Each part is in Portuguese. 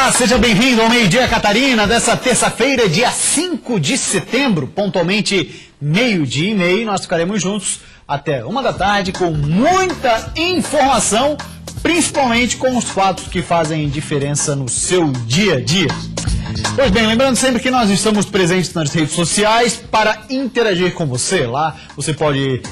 Olá, seja bem-vindo ao Meio-Dia Catarina dessa terça-feira, dia 5 de setembro, pontualmente 12:30. Nós ficaremos juntos até 1 da tarde com muita informação, principalmente com os fatos que fazem diferença no seu dia a dia. Pois bem, lembrando sempre que nós estamos presentes nas redes sociais para interagir com você. Lá você pode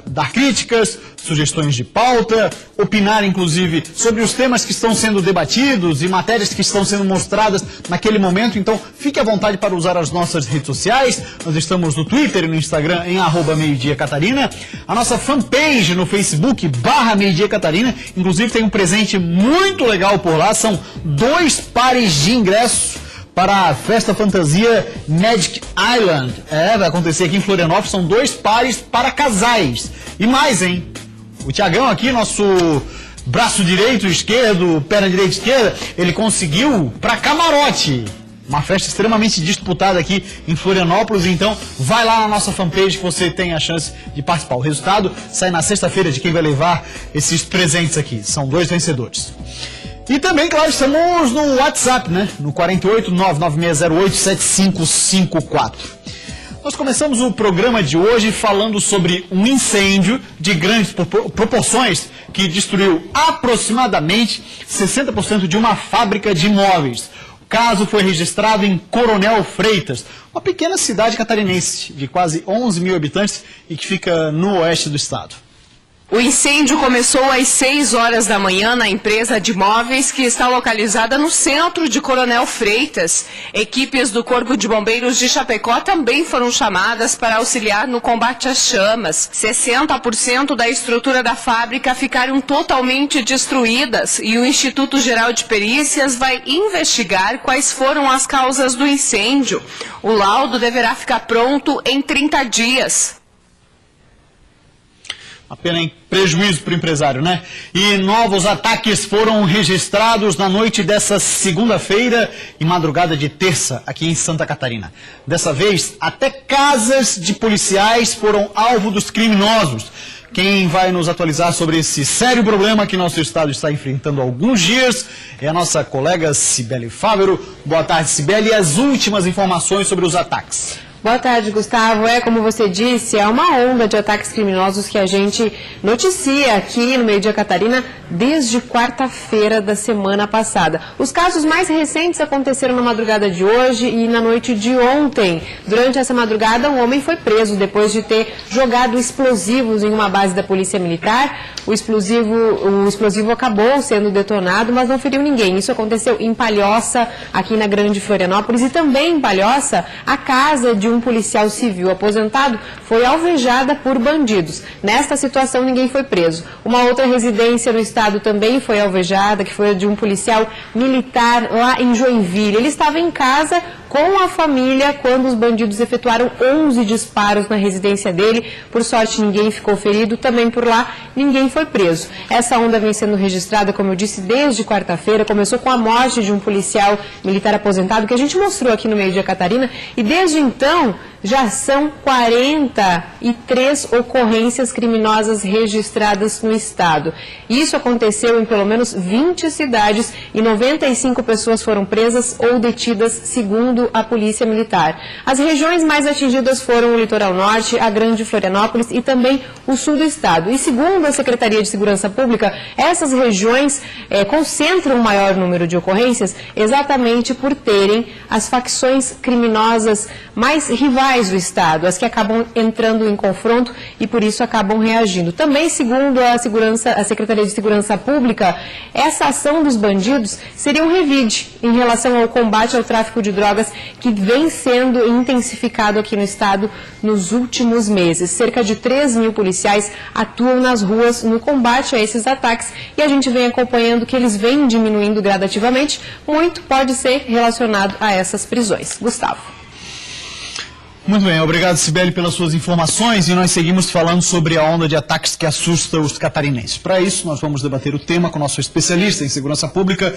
dar críticas, sugestões de pauta, opinar inclusive sobre os temas que estão sendo debatidos e matérias que estão sendo mostradas naquele momento. Então fique à vontade para usar as nossas redes sociais. Nós estamos no Twitter e no Instagram em @meiodiacatarina. A nossa fanpage no Facebook /meiodiacatarina. Inclusive tem um presente muito legal por lá. São 2 pares de ingressos para a Festa Fantasia Magic Island. Vai acontecer aqui em Florianópolis. São 2 pares para casais. E mais, hein? O Tiagão aqui, nosso braço direito, esquerdo, perna direita e esquerda, ele conseguiu para camarote. Uma festa extremamente disputada aqui em Florianópolis. Então, vai lá na nossa fanpage que você tem a chance de participar. O resultado sai na sexta-feira de quem vai levar esses presentes aqui. São 2 vencedores. E também, claro, estamos no WhatsApp, né? No 48996087554. Nós começamos o programa de hoje falando sobre um incêndio de grandes proporções que destruiu aproximadamente 60% de uma fábrica de móveis. O caso foi registrado em Coronel Freitas, uma pequena cidade catarinense de quase 11 mil habitantes e que fica no oeste do estado. O incêndio começou às 6 horas da manhã na empresa de móveis que está localizada no centro de Coronel Freitas. Equipes do Corpo de Bombeiros de Chapecó também foram chamadas para auxiliar no combate às chamas. 60% da estrutura da fábrica ficaram totalmente destruídas e o Instituto Geral de Perícias vai investigar quais foram as causas do incêndio. O laudo deverá ficar pronto em 30 dias. Apenas em prejuízo para o empresário, né? E novos ataques foram registrados na noite dessa segunda-feira e madrugada de terça aqui em Santa Catarina. Dessa vez, até casas de policiais foram alvo dos criminosos. Quem vai nos atualizar sobre esse sério problema que nosso estado está enfrentando há alguns dias é a nossa colega Cibele Fávero. Boa tarde, Cibele, e as últimas informações sobre os ataques. Boa tarde, Gustavo. Como você disse, é uma onda de ataques criminosos que a gente noticia aqui no Meio-Dia Catarina desde quarta-feira da semana passada. Os casos mais recentes aconteceram na madrugada de hoje e na noite de ontem. Durante essa madrugada, um homem foi preso depois de ter jogado explosivos em uma base da Polícia Militar. O explosivo acabou sendo detonado, mas não feriu ninguém. Isso aconteceu em Palhoça, aqui na Grande Florianópolis, e também em Palhoça, a casa de um policial civil aposentado foi alvejada por bandidos. Nesta situação, ninguém foi preso. Uma outra residência no estado também foi alvejada, que foi a de um policial militar lá em Joinville. Ele estava em casa com a família quando os bandidos efetuaram 11 disparos na residência dele. Por sorte, ninguém ficou ferido. Também por lá, ninguém foi preso. Essa onda vem sendo registrada, como eu disse, desde quarta-feira. Começou com a morte de um policial militar aposentado, que a gente mostrou aqui no Meio-Dia Catarina. E desde então, já são 43 ocorrências criminosas registradas no estado. Isso aconteceu em pelo menos 20 cidades e 95 pessoas foram presas ou detidas, segundo a Polícia Militar. As regiões mais atingidas foram o Litoral Norte, a Grande Florianópolis e também o sul do estado. E segundo a Secretaria de Segurança Pública, essas regiões concentram o maior número de ocorrências exatamente por terem as facções criminosas mais rivais do estado, as que acabam entrando em confronto e por isso acabam reagindo. Também, segundo a Secretaria de Segurança Pública, essa ação dos bandidos seria um revide em relação ao combate ao tráfico de drogas que vem sendo intensificado aqui no estado nos últimos meses. Cerca de 3 mil policiais atuam nas ruas no combate a esses ataques e a gente vem acompanhando que eles vêm diminuindo gradativamente. Muito pode ser relacionado a essas prisões. Gustavo. Muito bem, obrigado, Cibele, pelas suas informações, e nós seguimos falando sobre a onda de ataques que assusta os catarinenses. Para isso, nós vamos debater o tema com o nosso especialista em segurança pública,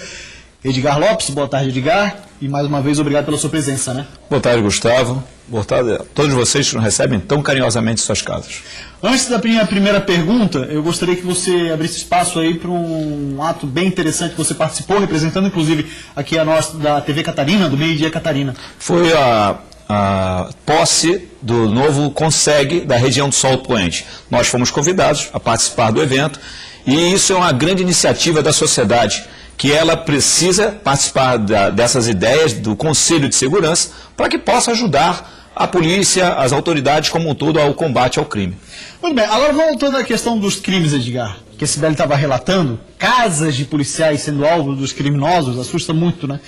Edgar Lopes. Boa tarde, Edgar. E mais uma vez, obrigado pela sua presença, né? Boa tarde, Gustavo. Boa tarde a todos vocês que nos recebem tão carinhosamente em suas casas. Antes da minha primeira pergunta, eu gostaria que você abrisse espaço aí para um ato bem interessante que você participou, representando inclusive aqui a nossa da TV Catarina, do Meio Dia Catarina. Foi a posse do novo CONSEG da região do Sol Poente. Nós fomos convidados a participar do evento e isso é uma grande iniciativa da sociedade, que ela precisa participar dessas ideias do Conselho de Segurança para que possa ajudar a polícia, as autoridades como um todo ao combate ao crime. Muito bem, agora voltando à questão dos crimes, Edgar, que a Sibeli estava relatando, casas de policiais sendo alvo dos criminosos, assusta muito, né?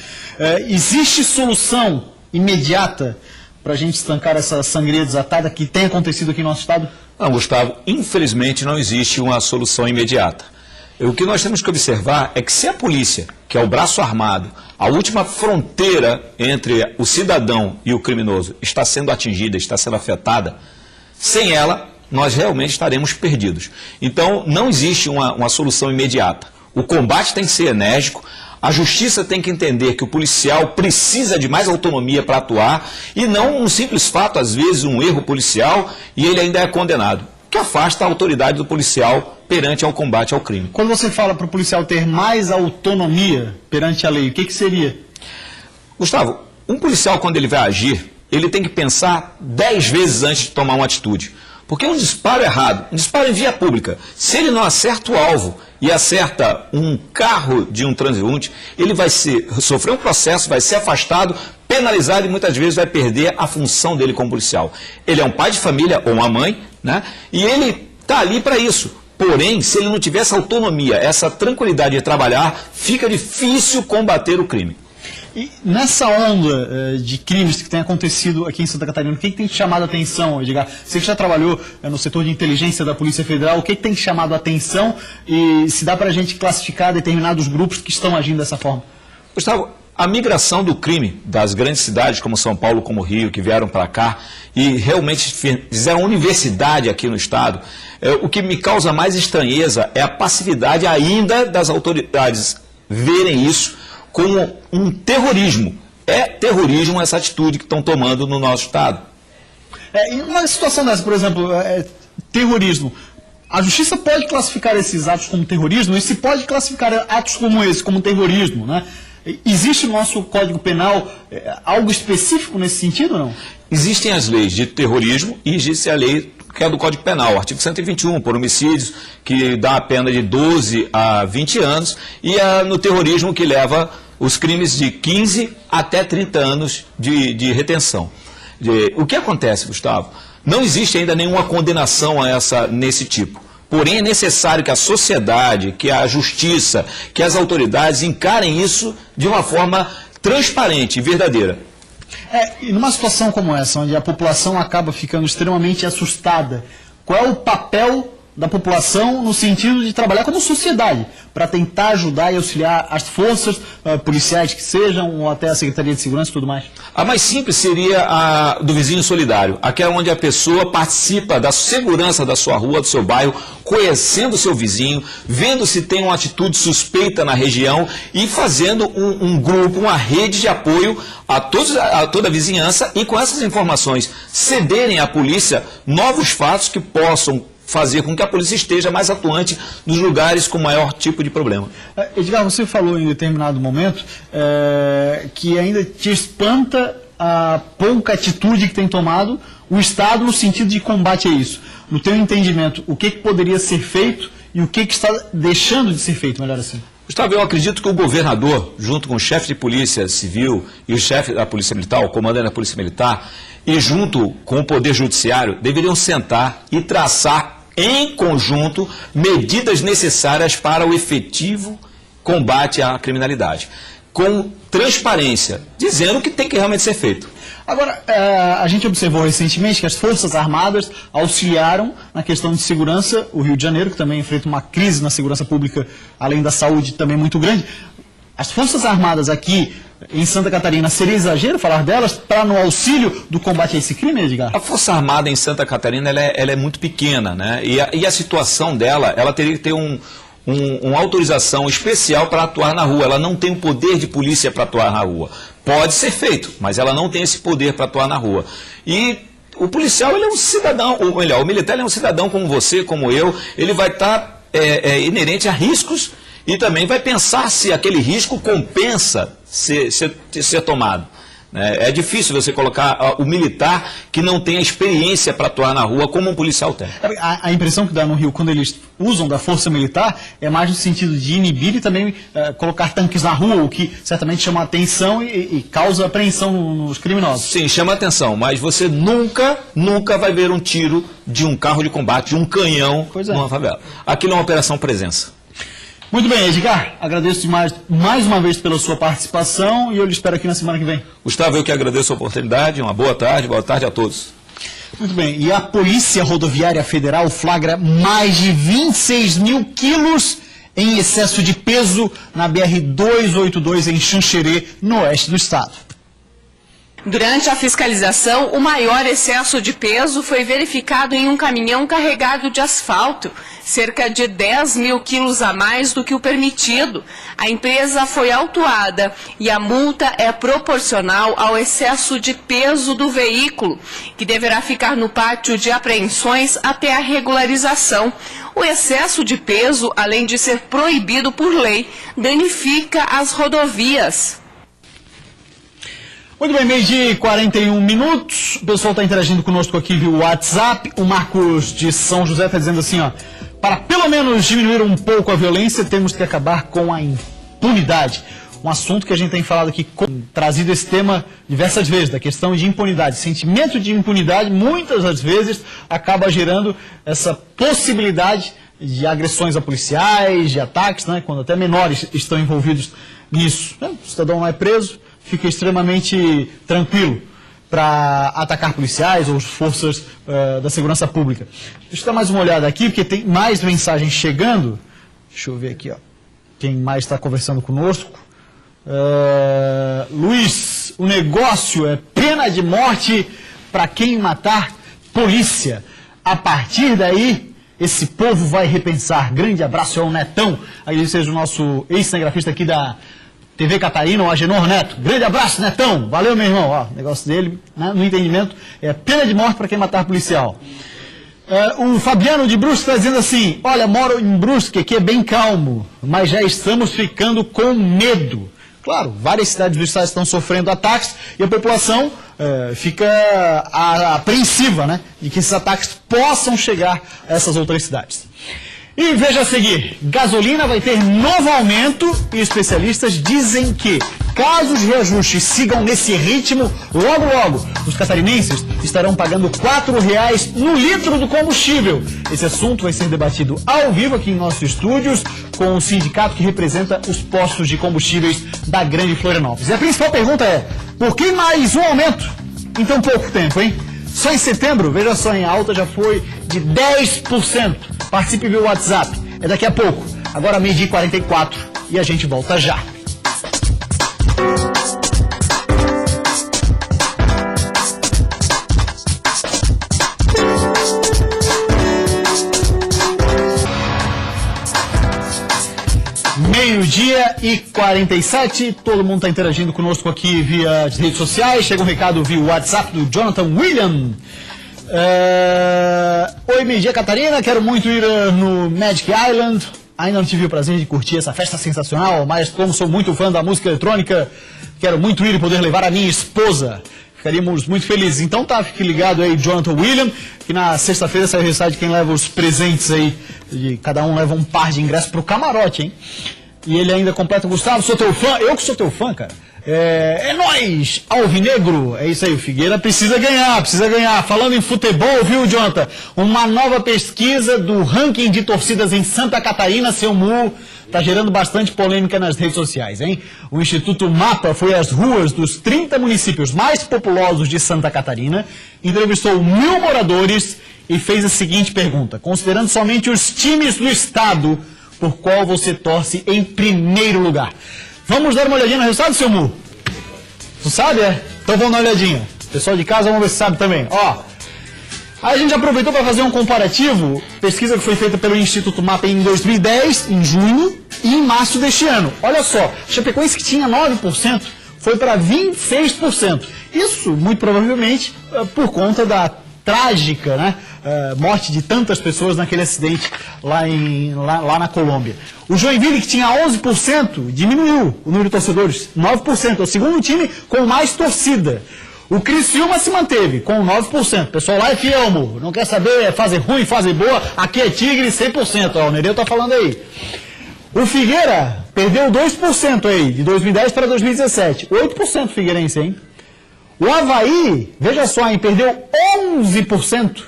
Existe solução imediata para a gente estancar essa sangria desatada que tem acontecido aqui no nosso estado? Não, Gustavo, infelizmente não existe uma solução imediata. O que nós temos que observar é que se a polícia, que é o braço armado, a última fronteira entre o cidadão e o criminoso, está sendo atingida, está sendo afetada, sem ela, nós realmente estaremos perdidos. Então, não existe uma solução imediata. O combate tem que ser enérgico, a justiça tem que entender que o policial precisa de mais autonomia para atuar e não um simples fato, às vezes um erro policial, e ele ainda é condenado, que afasta a autoridade do policial perante ao combate ao crime. Quando você fala para o policial ter mais autonomia perante a lei, o que seria? Gustavo, um policial, quando ele vai agir, ele tem que pensar 10 vezes antes de tomar uma atitude. Porque um disparo errado, um disparo em via pública, se ele não acerta o alvo e acerta um carro de um transeunte, ele vai sofrer um processo, vai ser afastado, penalizado e muitas vezes vai perder a função dele como policial. Ele é um pai de família ou uma mãe, né? E ele está ali para isso. Porém, se ele não tiver essa autonomia, essa tranquilidade de trabalhar, fica difícil combater o crime. E nessa onda de crimes que tem acontecido aqui em Santa Catarina, o que tem te chamado a atenção, Edgar? Você que já trabalhou no setor de inteligência da Polícia Federal, o que tem te chamado a atenção e se dá para a gente classificar determinados grupos que estão agindo dessa forma? Gustavo, a migração do crime das grandes cidades como São Paulo, como Rio, que vieram para cá e realmente fizeram universidade aqui no estado, o que me causa mais estranheza é a passividade ainda das autoridades verem isso como um terrorismo. É terrorismo essa atitude que estão tomando no nosso estado. Em uma situação dessa, por exemplo, terrorismo, a justiça pode classificar esses atos como terrorismo e se pode classificar atos como esse como terrorismo, né? Existe no nosso Código Penal algo específico nesse sentido ou não? Existem as leis de terrorismo e existe a lei que é do Código Penal, o artigo 121, por homicídios, que dá a pena de 12 a 20 anos, e no terrorismo que leva os crimes de 15 até 30 anos de retenção. O que acontece, Gustavo? Não existe ainda nenhuma condenação nesse tipo. Porém, é necessário que a sociedade, que a justiça, que as autoridades encarem isso de uma forma transparente e verdadeira. E numa situação como essa, onde a população acaba ficando extremamente assustada, qual é o papel da população no sentido de trabalhar como sociedade, para tentar ajudar e auxiliar as forças policiais que sejam, ou até a Secretaria de Segurança e tudo mais? A mais simples seria a do vizinho solidário, aquela onde a pessoa participa da segurança da sua rua, do seu bairro, conhecendo o seu vizinho, vendo se tem uma atitude suspeita na região e fazendo um grupo, uma rede de apoio a toda a vizinhança e com essas informações cederem à polícia novos fatos que possam fazer com que a polícia esteja mais atuante nos lugares com maior tipo de problema. Edgar, você falou em determinado momento que ainda te espanta a pouca atitude que tem tomado o Estado no sentido de combate a isso. No teu entendimento, o que poderia ser feito e o que está deixando de ser feito, melhor assim? Gustavo, eu acredito que o governador, junto com o chefe de polícia civil e o chefe da polícia militar, o comandante da polícia militar, e junto com o poder judiciário, deveriam sentar e traçar em conjunto medidas necessárias para o efetivo combate à criminalidade, com transparência, dizendo o que tem que realmente ser feito. Agora, a gente observou recentemente que as Forças Armadas auxiliaram na questão de segurança o Rio de Janeiro, que também enfrenta uma crise na segurança pública, além da saúde, também muito grande. As Forças Armadas aqui em Santa Catarina, seria exagero falar delas para no auxílio do combate a esse crime, Edgar? A Força Armada em Santa Catarina ela é muito pequena, né? E a situação dela, ela teria que ter um uma autorização especial para atuar na rua. Ela não tem o poder de polícia para atuar na rua. Pode ser feito, mas ela não tem esse poder para atuar na rua. E o policial, ele é um cidadão, ou melhor, o militar ele é um cidadão como você, como eu. Ele vai estar inerente a riscos e também vai pensar se aquele risco compensa ser tomado. É difícil você colocar o militar que não tem a experiência para atuar na rua como um policial tem. A impressão que dá no Rio, quando eles usam da força militar, é mais no sentido de inibir e também colocar tanques na rua, o que certamente chama atenção e causa apreensão nos criminosos. Sim, chama atenção, mas você nunca vai ver um tiro de um carro de combate, de um canhão numa favela. Aquilo é uma operação presença. Muito bem, Edgar, agradeço mais uma vez pela sua participação e eu lhe espero aqui na semana que vem. Gustavo, eu que agradeço a oportunidade, uma boa tarde a todos. Muito bem, e a Polícia Rodoviária Federal flagra mais de 26 mil quilos em excesso de peso na BR-282 em Xanxerê, no oeste do estado. Durante a fiscalização, o maior excesso de peso foi verificado em um caminhão carregado de asfalto, cerca de 10 mil quilos a mais do que o permitido. A empresa foi autuada e a multa é proporcional ao excesso de peso do veículo, que deverá ficar no pátio de apreensões até a regularização. O excesso de peso, além de ser proibido por lei, danifica as rodovias. Muito bem, meio de 41 minutos, o pessoal está interagindo conosco aqui via WhatsApp. O Marcos de São José está dizendo assim, ó, para pelo menos diminuir um pouco a violência, temos que acabar com a impunidade. Um assunto que a gente tem falado aqui, trazido esse tema diversas vezes, da questão de impunidade. Sentimento de impunidade, muitas das vezes, acaba gerando essa possibilidade de agressões a policiais, de ataques, né, quando até menores estão envolvidos nisso. O cidadão não é preso, fica extremamente tranquilo para atacar policiais ou forças da segurança pública. Deixa eu dar mais uma olhada aqui, porque tem mais mensagens chegando. Deixa eu ver aqui, ó. Quem mais está conversando conosco? Luiz, o negócio é pena de morte para quem matar polícia. A partir daí, esse povo vai repensar. Grande abraço ao Netão. Aí seja o nosso ex-cinegrafista aqui da TV Catarina, o Agenor Neto. Grande abraço, Netão. Valeu, meu irmão. Ó, o negócio dele, né, no entendimento, é pena de morte para quem matar policial. O Fabiano de Brusque está dizendo assim, olha, moro em Brusque, aqui é bem calmo, mas já estamos ficando com medo. Claro, várias cidades do estado estão sofrendo ataques e a população fica apreensiva, né, de que esses ataques possam chegar a essas outras cidades. E veja a seguir, gasolina vai ter novo aumento e especialistas dizem que, caso os reajustes sigam nesse ritmo, logo logo os catarinenses estarão pagando R$ 4,00 no litro do combustível. Esse assunto vai ser debatido ao vivo aqui em nossos estúdios com o sindicato que representa os postos de combustíveis da Grande Florianópolis. E a principal pergunta é, por que mais um aumento em tão pouco tempo, hein? Só em setembro, veja só, em alta já foi de 10%. Participe via WhatsApp. É daqui a pouco. Agora 12h44 e a gente volta já. Meio-dia e 47, todo mundo está interagindo conosco aqui via as redes sociais. Chega um recado via WhatsApp do Jonathan William. Oi, meio-dia, Catarina, quero muito ir no Magic Island. Ainda não tive o prazer de curtir essa festa sensacional, mas como sou muito fã da música eletrônica, quero muito ir e poder levar a minha esposa. Ficaríamos muito felizes. Então tá, fique ligado aí, Jonathan William, que na sexta-feira sai o resultado de quem leva os presentes aí. E cada um leva um par de ingressos pro camarote, hein? E ele ainda completa, Gustavo, sou teu fã. Eu que sou teu fã, cara. É nóis, Alvinegro. É isso aí, o Figueira precisa ganhar. Falando em futebol, viu, Jonathan? Uma nova pesquisa do ranking de torcidas em Santa Catarina, seu Mu, tá gerando bastante polêmica nas redes sociais, hein? O Instituto Mapa foi às ruas dos 30 municípios mais populosos de Santa Catarina, entrevistou 1.000 moradores e fez a seguinte pergunta, considerando somente os times do estado, por qual você torce em primeiro lugar? Vamos dar uma olhadinha no resultado, seu Mu? Tu sabe, é? Então vamos dar uma olhadinha. Pessoal de casa, vamos ver se sabe também. Ó, Aí a gente aproveitou para fazer um comparativo, pesquisa que foi feita pelo Instituto Mapa em 2010, em junho, e em março deste ano. Olha só, Chapecoense que tinha 9%, foi para 26%. Isso, muito provavelmente, por conta da trágica, né, morte de tantas pessoas naquele acidente lá na Colômbia. O Joinville, que tinha 11%, diminuiu o número de torcedores, 9%. É o segundo time com mais torcida. O Criciúma se manteve com 9%. O pessoal lá é fiel, amor. Não quer saber, é fase ruim, fase boa. Aqui é Tigre 100%. Ó, o Nereu tá falando aí. O Figueira perdeu 2% aí, de 2010 para 2017. 8% figueirense, hein? O Avaí, veja só, hein, perdeu 11%.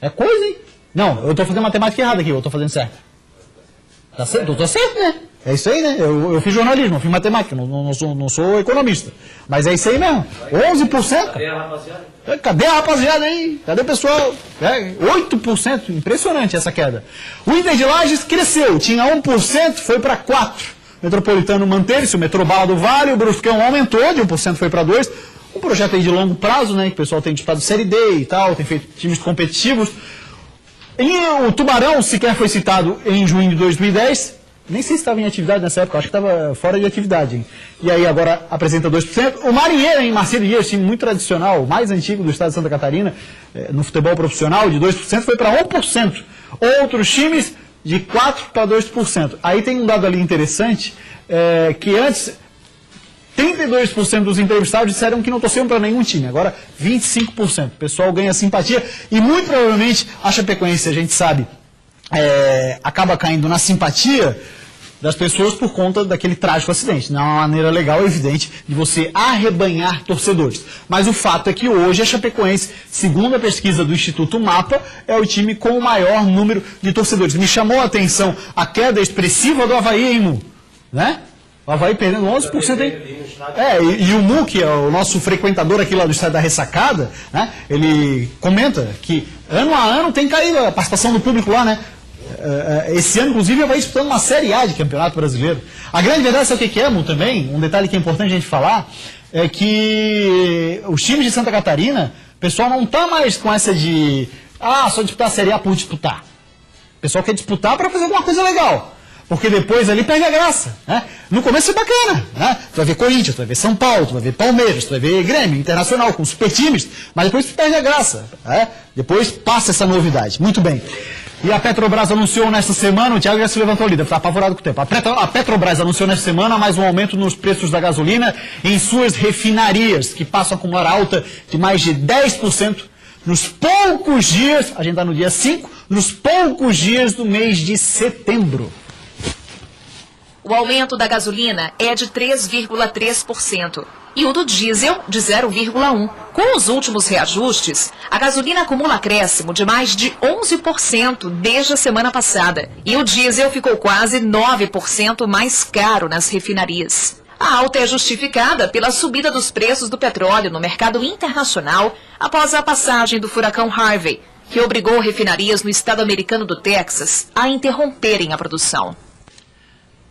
É coisa, hein? Não, eu tô fazendo matemática errada aqui, eu tô fazendo certo. Tá certo? Tô certo, né? É isso aí, né? Eu fiz jornalismo, eu fiz matemática, não sou economista. Mas é isso aí mesmo. 11%. Cadê a rapaziada? Cadê a rapaziada aí? Cadê o pessoal? 8%. Impressionante essa queda. O Inter de Lages cresceu. Tinha 1%, foi para 4%. O Metropolitano manteve-se, o Metrô Bala do Vale, o Bruscão aumentou, de 1% foi para 2%. Um projeto aí de longo prazo, né? Que o pessoal tem disputado Série D e tal, tem feito times competitivos. E o Tubarão sequer foi citado em junho de 2010. Nem sei se estava em atividade nessa época, acho que estava fora de atividade. Hein? E aí agora apresenta 2%. O Marinheiro, em Marcelo Dias, time muito tradicional, o mais antigo do estado de Santa Catarina, no futebol profissional, de 2% foi para 1%. Outros times, de 4% para 2%. Aí tem um dado ali interessante, que antes 32% dos entrevistados disseram que não torciam para nenhum time. Agora 25%. O pessoal ganha simpatia e muito provavelmente a Chapecoense, a gente sabe, acaba caindo na simpatia das pessoas por conta daquele trágico acidente. Não é uma maneira legal, evidente, de você arrebanhar torcedores. Mas o fato é que hoje a Chapecoense, segundo a pesquisa do Instituto Mapa, é o time com o maior número de torcedores. Me chamou a atenção a queda expressiva do Avaí, hein, Mu? Né? O Avaí perdendo 11% aí. E o Mu, que é o nosso frequentador aqui lá do Estádio da Ressacada, né? Ele comenta que ano a ano tem caído a participação do público lá, né? Esse ano, inclusive, vai disputando uma Série A de Campeonato Brasileiro. A grande verdade, sabe o que é, Mu, também? Um detalhe que é importante a gente falar é que os times de Santa Catarina, o pessoal não está mais com essa de só disputar a Série A por disputar. O pessoal quer disputar para fazer alguma coisa legal. Porque depois ali perde a graça, né? No começo é bacana, né? Tu vai ver Corinthians, tu vai ver São Paulo, tu vai ver Palmeiras, tu vai ver Grêmio, Internacional, com super times, mas depois tu perde a graça, né? Depois passa essa novidade. Muito bem. E a Petrobras anunciou nesta semana, o Thiago já se levantou ali, deve estar apavorado com o tempo. A Petrobras anunciou nesta semana mais um aumento nos preços da gasolina em suas refinarias, que passam a acumular alta de mais de 10% nos poucos dias, a gente está no dia 5, nos poucos dias do mês de setembro. O aumento da gasolina é de 3,3% e o do diesel de 0,1%. Com os últimos reajustes, a gasolina acumula acréscimo de mais de 11% desde a semana passada e o diesel ficou quase 9% mais caro nas refinarias. A alta é justificada pela subida dos preços do petróleo no mercado internacional após a passagem do furacão Harvey, que obrigou refinarias no estado americano do Texas a interromperem a produção.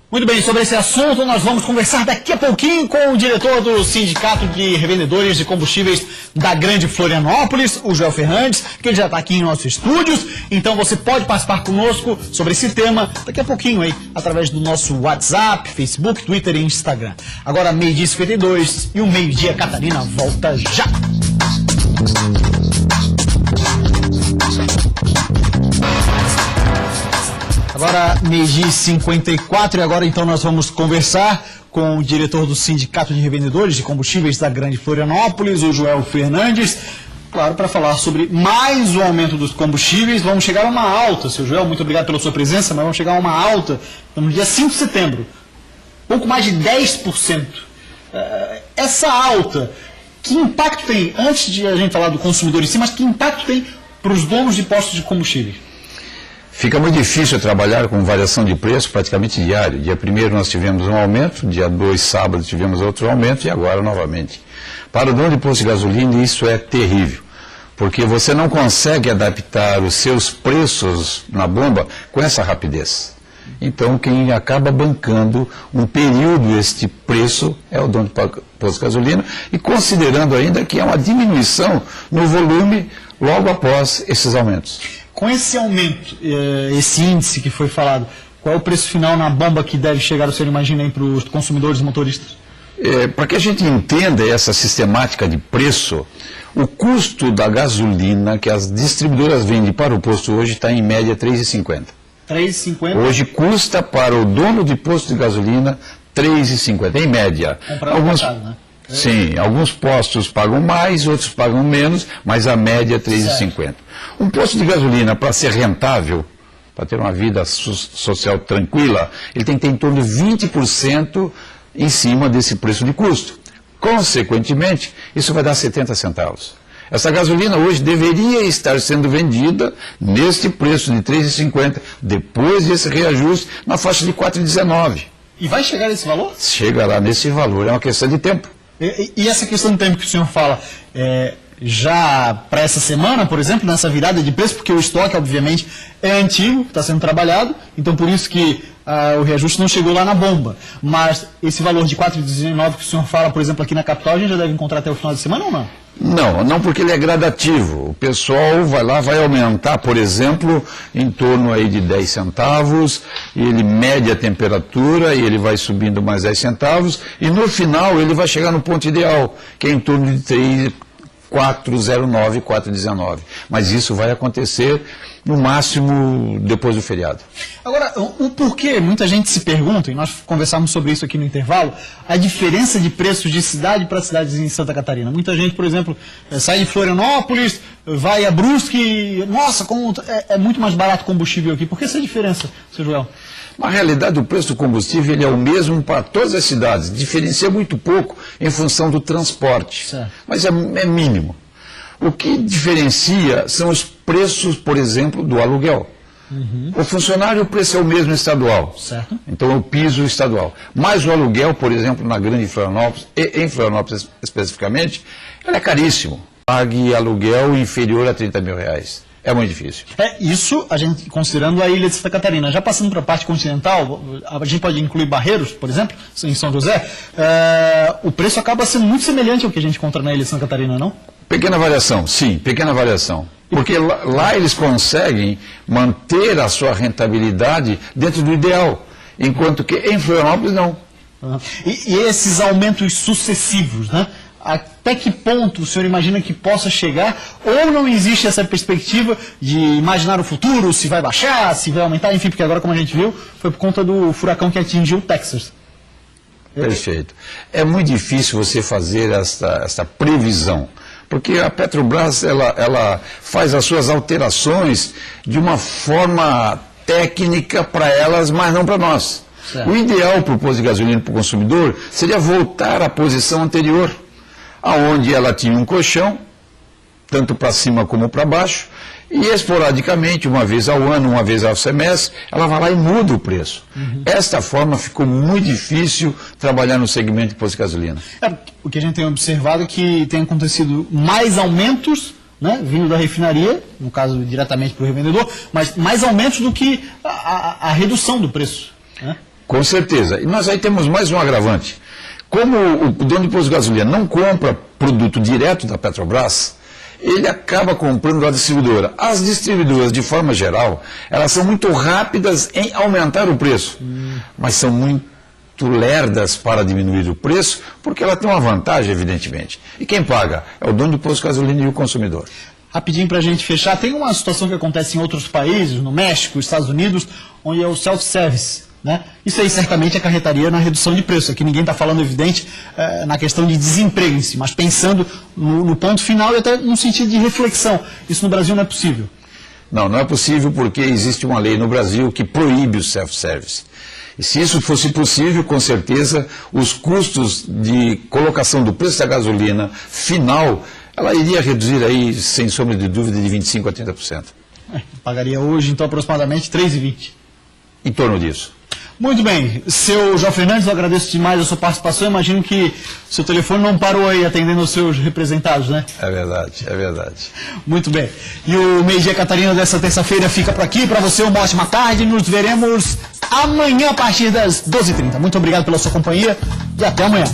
Muito bem, sobre esse assunto nós vamos conversar daqui a pouquinho com o diretor do Sindicato de Revendedores de Combustíveis da Grande Florianópolis, o Joel Fernandes, que ele já está aqui em nossos estúdios. Então você pode participar conosco sobre esse tema daqui a pouquinho aí, através do nosso WhatsApp, Facebook, Twitter e Instagram. Agora 12h52 e o Meio-Dia Catarina volta já. Agora, 12h54, e agora então nós vamos conversar com o diretor do Sindicato de Revendedores de Combustíveis da Grande Florianópolis, o Joel Fernandes, claro, para falar sobre mais o aumento dos combustíveis. Vamos chegar a uma alta, seu Joel, muito obrigado pela sua presença, mas vamos chegar a uma alta no dia 5 de setembro, pouco mais de 10%. Essa alta, que impacto tem, antes de a gente falar do consumidor em si, mas que impacto tem para os donos de postos de combustível? Fica muito difícil trabalhar com variação de preço praticamente diário. Dia 1º nós tivemos um aumento, dia 2, sábado, tivemos outro aumento e agora novamente. Para o dono de posto de gasolina isso é terrível, porque você não consegue adaptar os seus preços na bomba com essa rapidez. Então quem acaba bancando um período este preço é o dono de posto de gasolina, e considerando ainda que é uma diminuição no volume logo após esses aumentos. Com esse aumento, esse índice que foi falado, qual é o preço final na bomba que deve chegar, o senhor imagina, aí para os consumidores e motoristas? Para que a gente entenda essa sistemática de preço, o custo da gasolina que as distribuidoras vendem para o posto hoje está em média R$ 3,50. 3,50? Hoje custa para o dono de posto de gasolina R$ 3,50, em média. Alguns, né? Sim, alguns postos pagam mais, outros pagam menos, mas a média é R$ 3,50. Um posto de gasolina, para ser rentável, para ter uma vida social tranquila, ele tem que ter em torno de 20% em cima desse preço de custo. Consequentemente, isso vai dar 70 centavos. Essa gasolina hoje deveria estar sendo vendida neste preço de R$ 3,50, depois desse reajuste, na faixa de R$ 4,19. E vai chegar nesse valor? Chega lá nesse valor, é uma questão de tempo. E essa questão de tempo que o senhor fala, já para essa semana, por exemplo, nessa virada de preço, porque o estoque, obviamente, é antigo, está sendo trabalhado, então por isso que o reajuste não chegou lá na bomba. Mas esse valor de R$ 4,19 que o senhor fala, por exemplo, aqui na capital, a gente já deve encontrar até o final de semana ou não? Não porque ele é gradativo. O pessoal vai lá, vai aumentar, por exemplo, em torno aí de 10 centavos, e ele mede a temperatura e ele vai subindo mais 10 centavos, e no final ele vai chegar no ponto ideal, que é em torno de 4,09, 4,19. Mas isso vai acontecer no máximo depois do feriado. Agora, o porquê, muita gente se pergunta, e nós conversamos sobre isso aqui no intervalo, a diferença de preços de cidade para cidades em Santa Catarina. Muita gente, por exemplo, sai de Florianópolis, vai a Brusque, nossa, como é muito mais barato o combustível aqui. Por que essa diferença, seu Joel? Na realidade, o preço do combustível ele é o mesmo para todas as cidades, diferencia muito pouco em função do transporte, certo, mas é mínimo. O que diferencia são os preços, por exemplo, do aluguel. O funcionário, o preço é o mesmo estadual, certo, então é o piso estadual. Mas o aluguel, por exemplo, na Grande Florianópolis, e em Florianópolis especificamente, ele é caríssimo. Pague aluguel inferior a R$30 mil. É muito difícil. Isso a gente considerando a ilha de Santa Catarina. Já passando para a parte continental, a gente pode incluir Barreiros, por exemplo, em São José, o preço acaba sendo muito semelhante ao que a gente encontra na ilha de Santa Catarina, não? Pequena variação, sim, pequena variação. Porque lá eles conseguem manter a sua rentabilidade dentro do ideal, enquanto que em Florianópolis não. E esses aumentos sucessivos, né? Até que ponto o senhor imagina que possa chegar, ou não existe essa perspectiva de imaginar o futuro, se vai baixar, se vai aumentar, enfim, porque agora, como a gente viu, foi por conta do furacão que atingiu o Texas. Perfeito. É muito difícil você fazer essa previsão, porque a Petrobras ela faz as suas alterações de uma forma técnica para elas, mas não para nós. Certo. O ideal para o posto de gasolina para o consumidor seria voltar à posição anterior, aonde ela tinha um colchão, tanto para cima como para baixo, e esporadicamente, uma vez ao ano, uma vez ao semestre, ela vai lá e muda o preço. Esta forma ficou muito difícil trabalhar no segmento de posto de gasolina. O que a gente tem observado é que tem acontecido mais aumentos, né, vindo da refinaria, no caso diretamente para o revendedor, mas mais aumentos do que a redução do preço, né? Com certeza. E nós aí temos mais um agravante. Como o dono de posto de gasolina não compra produto direto da Petrobras, ele acaba comprando da distribuidora. As distribuidoras, de forma geral, elas são muito rápidas em aumentar o preço, mas são muito lerdas para diminuir o preço, porque ela tem uma vantagem, evidentemente. E quem paga? É o dono do posto de gasolina e o consumidor. Rapidinho para a gente fechar, tem uma situação que acontece em outros países, no México, Estados Unidos, onde é o self-service. Né? Isso aí certamente acarretaria na redução de preço. Aqui ninguém está falando, evidente, na questão de desemprego em si, mas pensando no ponto final e até no sentido de reflexão. Isso no Brasil não é possível? Não é possível porque existe uma lei no Brasil que proíbe o self-service. E se isso fosse possível, com certeza, os custos de colocação do preço da gasolina final, ela iria reduzir aí, sem sombra de dúvida, de 25% a 30%. Pagaria hoje, então, aproximadamente R$ 3,20. Em torno disso. Muito bem. Seu João Fernandes, eu agradeço demais a sua participação. Imagino que seu telefone não parou aí atendendo os seus representados, né? É verdade, é verdade. Muito bem. E o Meio Dia Catarina dessa terça-feira fica por aqui. Para você, uma ótima tarde. Nos veremos amanhã a partir das 12h30. Muito obrigado pela sua companhia e até amanhã.